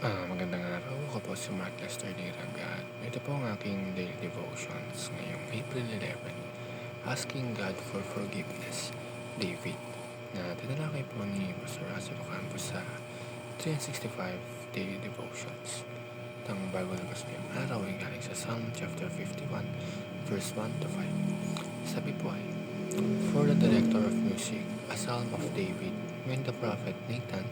Magandang araw. Ako po si Mark Lester Dirag at ito po ang aking daily devotions ngayong April 11, Asking God for Forgiveness, David, na tinalakay po ni Pastor Russell Ocampo sa 365 Daily Devotions. Ang bago labas ngayong araw ay galing sa Psalm chapter 51, verse 1 to 5. Sabi po ay, For the director of music, a psalm of David, when the prophet Nathan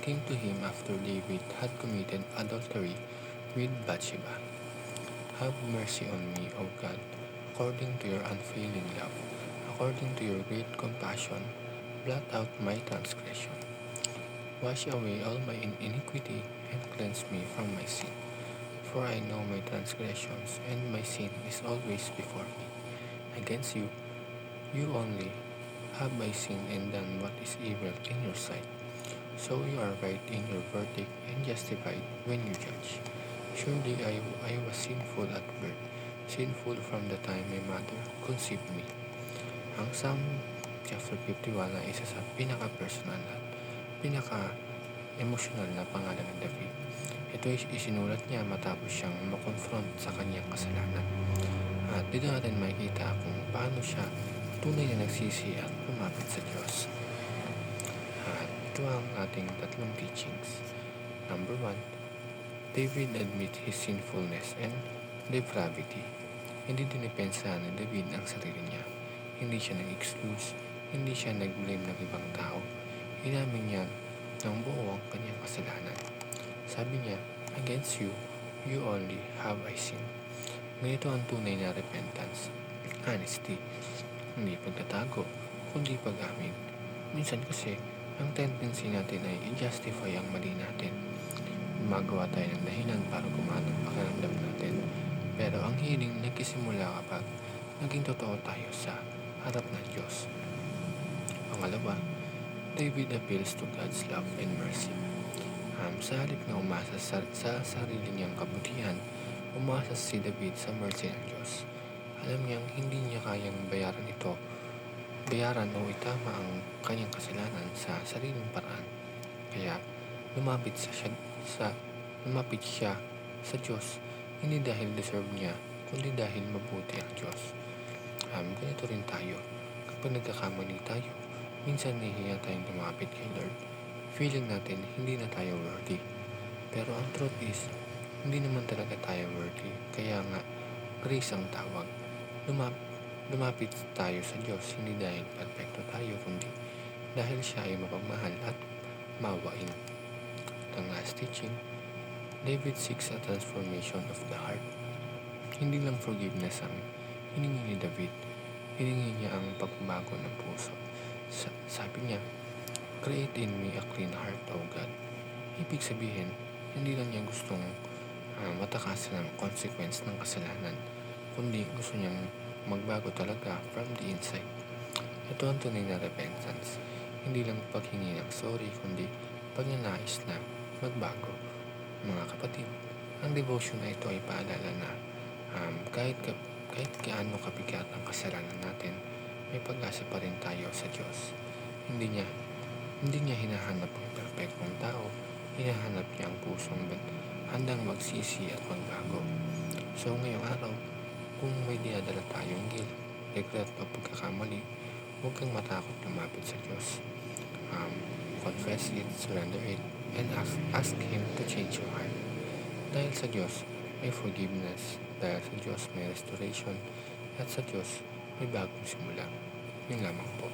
came to him after David had committed adultery with Bathsheba. Have mercy on me, O God, according to your unfailing love, according to your great compassion, blot out my transgression. Wash away all my iniquity and cleanse me from my sin. For I know my transgressions, and my sin is always before me. Against you, you only, have I sinned and done what is evil in your sight. So you are right in your verdict and justified when you judge. Surely I was sinful at birth, sinful from the time my mother conceived me. Ang Psalm chapter 51 ay isa sa pinaka-personal at pinaka-emosyonal na pangalan ng David. Ito ay isinulat niya matapos siyang makonfront sa kanyang kasalanan. At dito natin makikita kung paano siya tunay na nagsisi at lumapit sa Diyos. At ito ang ating tatlong teachings. Number 1, David admits his sinfulness and depravity. Hindi dinipensa ni David ang sarili niya. Hindi siya nag-excuse, hindi siya nag-blame ng ibang tao. Inamin niya ng buo ang kanyang kasalanan. Sabi niya, against you, you only have I sinned. Ganito ang tunay na repentance. Honesty. Hindi pagtatago, kundi pag-amin. Minsan kasi, ang tendency natin ay i-justify ang mali natin. Gumagawa tayo ng dahilan para gumana ang pakiramdam natin. Pero ang healing nagsisimula kapag naging totoo tayo sa harap ng Diyos. Pangalawa, David appeals to God's love and mercy. Sa halip na umasa sa sarili niyang kabutihan, umasa si David sa mercy ng Diyos. Alam niyang hindi niya kayang bayaran o itama ang kanyang kasalanan sa sariling paraan. Kaya lumapit siya sa Diyos, hindi dahil deserve niya, kundi dahil mabuti ang Diyos. Ganito rin tayo. Kapag nagkakamali tayo, minsan nahihiya tayong lumapit kay Lord. Feeling natin hindi na tayo worthy. Pero ang truth is, hindi naman talaga tayo worthy. Kaya nga, grace ang tawag. Lumapit tayo sa Diyos hindi dahil perfecto tayo, kundi dahil siya ay mapagmahal at maawain. Ang last teaching, David seeks a transformation of the heart. Hindi lang forgiveness ang hiningi ni David, hiningi niya ang pagbabago ng puso. Sabi niya, create in me a clean heart, O God. Ibig sabihin, hindi lang niya gustong matakasan ang consequence ng kasalanan, kundi gusto niyang magbago talaga from the inside. Ito ang tunay na repentance. Hindi lang paghingi ng sorry, kundi pagnanais na magbago. Mga kapatid, ang devotion na ito ay paalala na kahit gaano kabigat ang kasalanan natin, may pag-asa pa rin tayo sa Diyos. Hindi niya hinahanap ang perfectong tao, hinahanap niya ang pusong handang magsisi at magbago. So ngayong araw, kung may dinadala tayong guilt, regret o pagkakamali, huwag kang matakot lumapit sa Diyos. Confess it, surrender it, and ask Him to change your heart. Dahil sa Diyos, may forgiveness. Dahil sa Diyos, may restoration. At sa Diyos, may bagong simula. Yun lamang po.